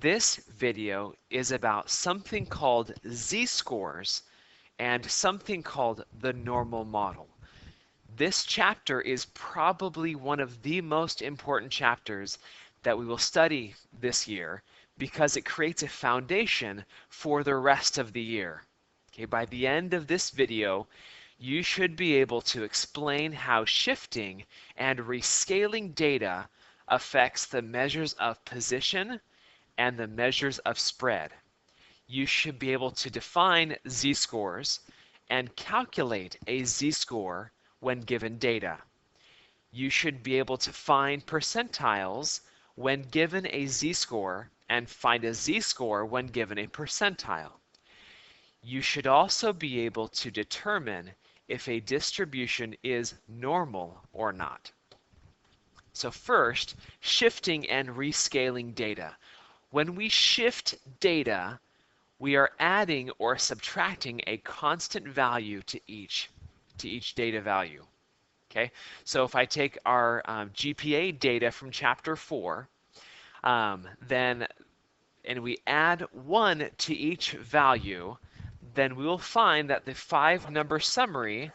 This video is about something called z-scores and something called the normal model. This chapter is probably one of the most important chapters that we will study this year because it creates a foundation for the rest of the year. Okay, by the end of this video, you should be able to explain how shifting and rescaling data affects the measures of position and the measures of spread. You should be able to define z-scores and calculate a z-score when given data. You should be able to find percentiles when given a z-score and find a z-score when given a percentile. You should also be able to determine if a distribution is normal or not. So first, shifting and rescaling data. When we shift data, we are adding or subtracting a constant value to each data value. Okay, so if I take our GPA data from chapter 4, and we add 1 to each value, then we will find that the 5-number summary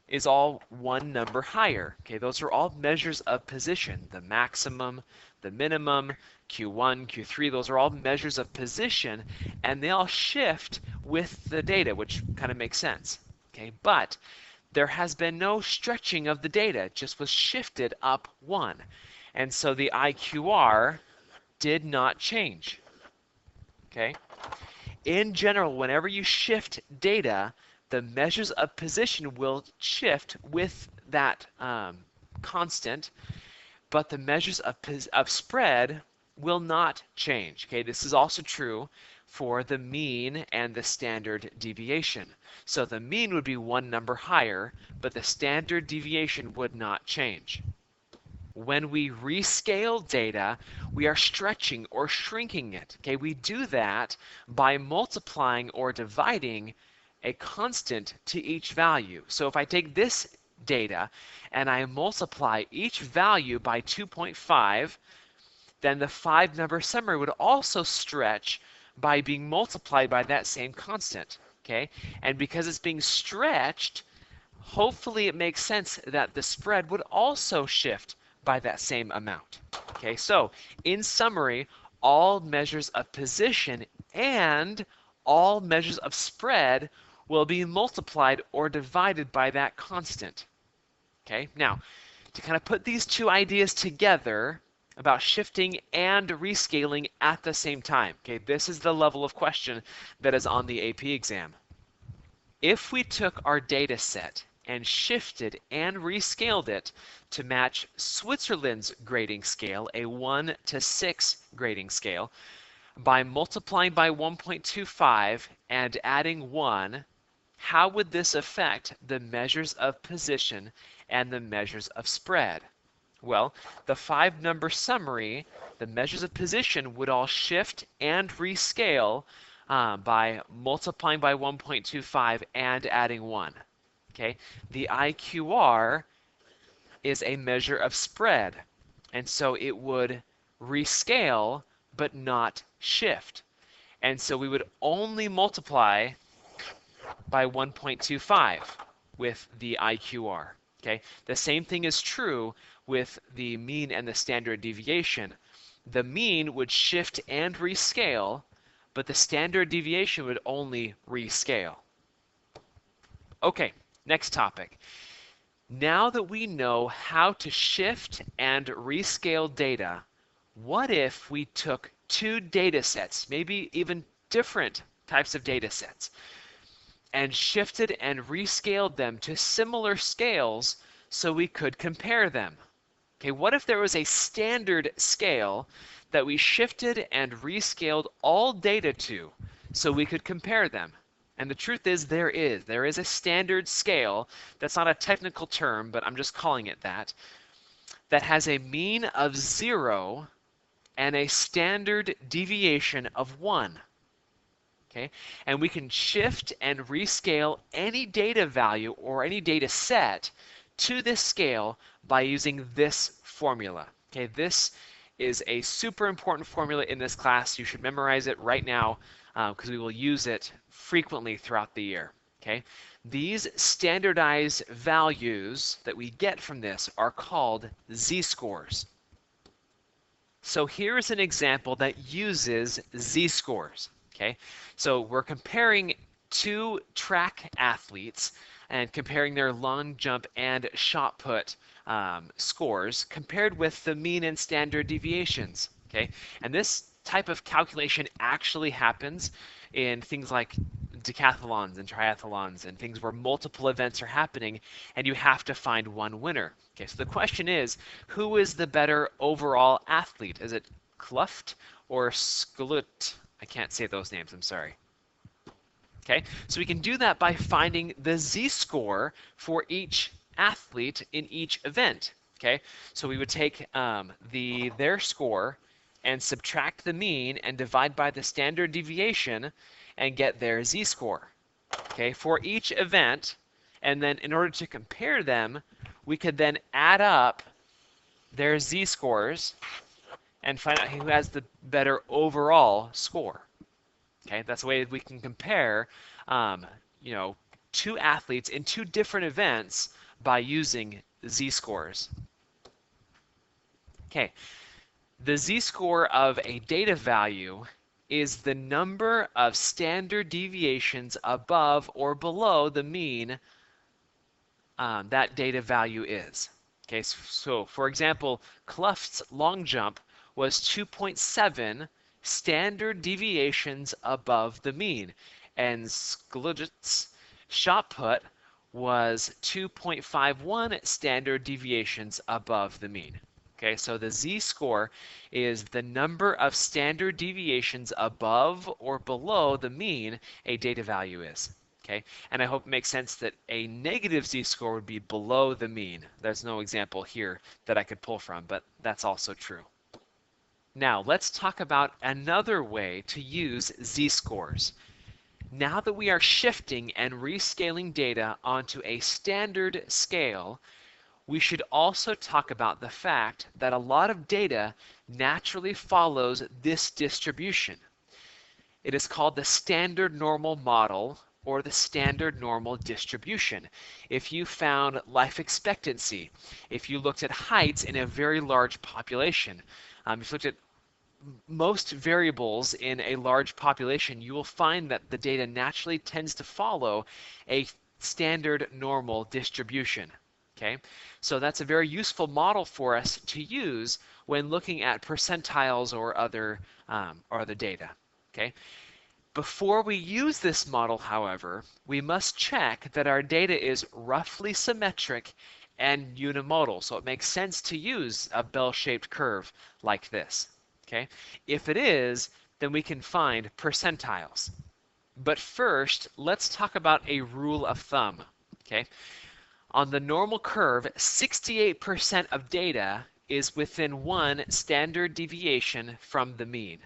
is all 1 number higher. Okay, those are all measures of position. The maximum, the minimum, Q1, Q3, those are all measures of position, and they all shift with the data, which kind of makes sense. Okay, but there has been no stretching of the data, it just was shifted up 1. And so the IQR did not change. Okay? In general, whenever you shift data, the measures of position will shift with that constant, but the measures of spread will not change. Okay, this is also true for the mean and the standard deviation. So the mean would be 1 number higher, but the standard deviation would not change. When we rescale data, we are stretching or shrinking it. Okay, we do that by multiplying or dividing a constant to each value. So if I take this data and I multiply each value by 2.5, then the 5-number summary would also stretch by being multiplied by that same constant. Okay, and because it's being stretched, hopefully it makes sense that the spread would also shift by that same amount. Okay, so in summary, all measures of position and all measures of spread will be multiplied or divided by that constant. Okay, now to kind of put these two ideas together about shifting and rescaling at the same time. Okay, this is the level of question that is on the AP exam. If we took our data set and shifted and rescaled it to match Switzerland's grading scale, a 1 to 6 grading scale, by multiplying by 1.25 and adding 1, how would this affect the measures of position and the measures of spread? Well, the 5-number summary, the measures of position would all shift and rescale by multiplying by 1.25 and adding 1. Okay, the IQR is a measure of spread, and so it would rescale but not shift. And so we would only multiply by 1.25 with the IQR. Okay, the same thing is true with the mean and the standard deviation. The mean would shift and rescale, but the standard deviation would only rescale. Okay, next topic. Now that we know how to shift and rescale data, what if we took 2 data sets, maybe even different types of data sets, and shifted and rescaled them to similar scales so we could compare them? Okay, what if there was a standard scale that we shifted and rescaled all data to so we could compare them? And the truth is there is a standard scale, that's not a technical term, but I'm just calling it that has a mean of 0 and a standard deviation of 1. Okay, and we can shift and rescale any data value or any data set to this scale by using this formula. Okay, this is a super important formula in this class. You should memorize it right now because we will use it frequently throughout the year. Okay? These standardized values that we get from this are called z-scores. So here's an example that uses z-scores. Okay, so we're comparing two track athletes and comparing their long jump and shot put scores compared with the mean and standard deviations. Okay, and this type of calculation actually happens in things like decathlons and triathlons and things where multiple events are happening and you have to find one winner. Okay, so the question is, who is the better overall athlete? Is it Kluft or Sklut? I can't say those names, I'm sorry. Okay, so we can do that by finding the z-score for each athlete in each event. Okay, so we would take their score and subtract the mean and divide by the standard deviation and get their z-score. Okay, for each event, and then in order to compare them, we could then add up their z-scores and find out who has the better overall score. Okay, that's the way we can compare, you know, two athletes in two different events by using z-scores. Okay, the z-score of a data value is the number of standard deviations above or below the mean that data value is. Okay, so for example, Kluft's long jump was 2.7 standard deviations above the mean, and Skludget's shot put was 2.51 standard deviations above the mean. Okay, so the z-score is the number of standard deviations above or below the mean a data value is. Okay, and I hope it makes sense that a negative z-score would be below the mean. There's no example here that I could pull from, but that's also true. Now let's talk about another way to use z-scores. Now that we are shifting and rescaling data onto a standard scale, we should also talk about the fact that a lot of data naturally follows this distribution. It is called the standard normal model or the standard normal distribution. If you found life expectancy, if you looked at heights in a very large population, if you looked at most variables in a large population, you will find that the data naturally tends to follow a standard normal distribution. Okay, so that's a very useful model for us to use when looking at percentiles or other data. Okay, before we use this model, however, we must check that our data is roughly symmetric and unimodal, so it makes sense to use a bell-shaped curve like this. Okay, if it is, then we can find percentiles. But first, let's talk about a rule of thumb. Okay. On the normal curve, 68% of data is within one standard deviation from the mean.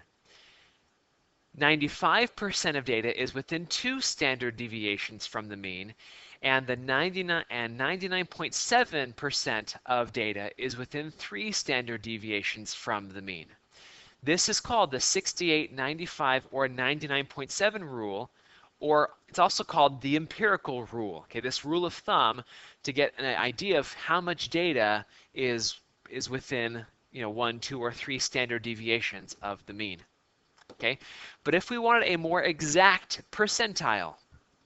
95% of data is within two standard deviations from the mean, and the 99.7% of data is within three standard deviations from the mean. This is called the 68, 95, or 99.7 rule, or it's also called the empirical rule. Okay, this rule of thumb to get an idea of how much data is within, you know, 1, 2, or 3 standard deviations of the mean. Okay, but if we wanted a more exact percentile,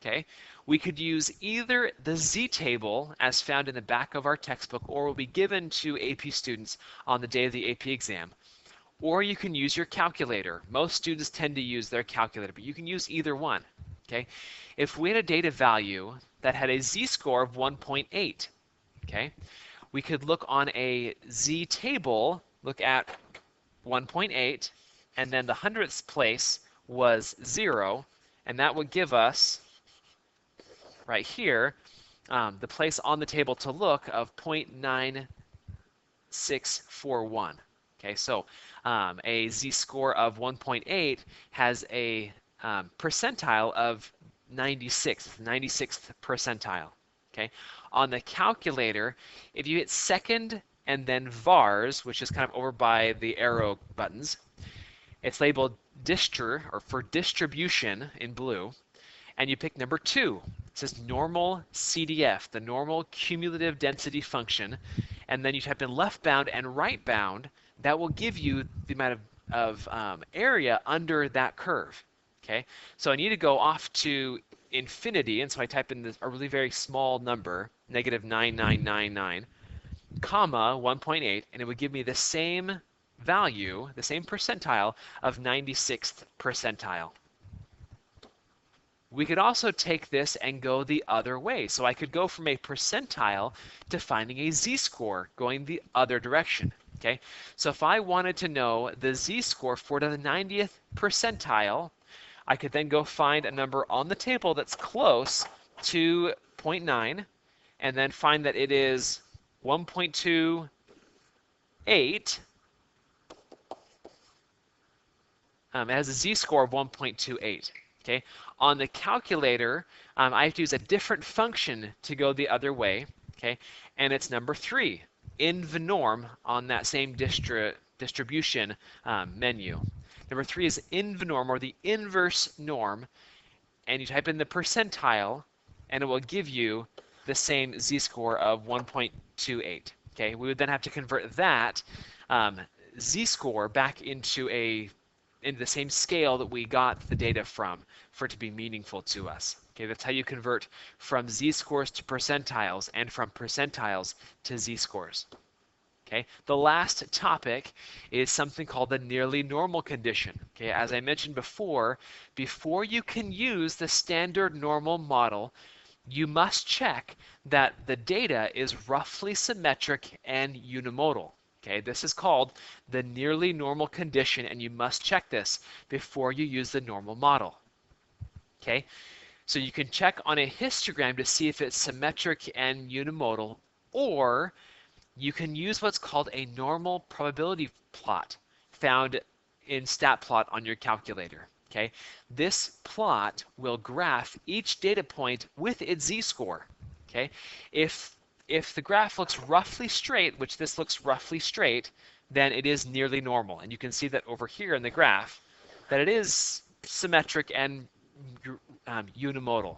okay, we could use either the z-table as found in the back of our textbook or will be given to AP students on the day of the AP exam, or you can use your calculator. Most students tend to use their calculator, but you can use either one. Okay, if we had a data value that had a z-score of 1.8, okay, we could look on a z-table, look at 1.8, and then the hundredths place was 0, and that would give us right here the place on the table to look of 0.9641. Okay, so a z-score of 1.8 has a percentile of 96th percentile. Okay, on the calculator, if you hit second and then vars, which is kind of over by the arrow buttons. It's labeled distr, or for distribution in blue, and you pick number 2. It says normal CDF, the normal cumulative density function, and then you type in left bound and right bound. That will give you the amount of area under that curve. Okay, so I need to go off to infinity, and so I type in a really very small number, negative 9999, comma 1.8, and it would give me the same value, the same percentile of 96th percentile. We could also take this and go the other way. So I could go from a percentile to finding a z-score going the other direction. Okay, so if I wanted to know the z-score for the 90th percentile, I could then go find a number on the table that's close to 0.9 and then find that it is 1.28. It has a z-score of 1.28. Okay, on the calculator, I have to use a different function to go the other way. Okay, and it's number 3 in the norm on that same distribution menu. Number 3 is in the norm, or the inverse norm, and you type in the percentile, and it will give you the same z-score of 1.28. Okay, we would then have to convert that z-score back into the same scale that we got the data from for it to be meaningful to us. Okay, that's how you convert from z-scores to percentiles and from percentiles to z-scores. Okay, the last topic is something called the nearly normal condition. Okay, as I mentioned before you can use the standard normal model, you must check that the data is roughly symmetric and unimodal. Okay, this is called the nearly normal condition, and you must check this before you use the normal model. Okay, so you can check on a histogram to see if it's symmetric and unimodal, or you can use what's called a normal probability plot found in StatPlot on your calculator. Okay, this plot will graph each data point with its z-score. Okay, if the graph looks roughly straight, which this looks roughly straight, then it is nearly normal. And you can see that over here in the graph that it is symmetric and unimodal.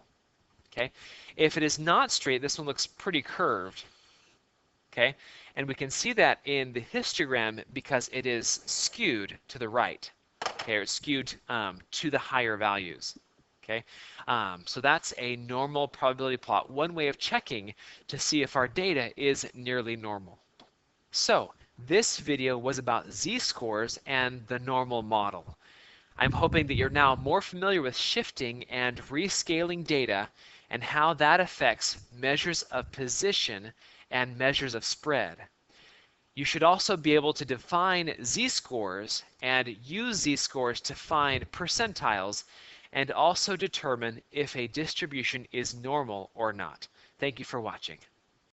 Okay, if it is not straight, this one looks pretty curved. Okay, and we can see that in the histogram because it is skewed to the right. Okay, or it's skewed to the higher values. Okay, so that's a normal probability plot, one way of checking to see if our data is nearly normal. So this video was about z-scores and the normal model. I'm hoping that you're now more familiar with shifting and rescaling data and how that affects measures of position and measures of spread. You should also be able to define z-scores and use z-scores to find percentiles and also determine if a distribution is normal or not. Thank you for watching.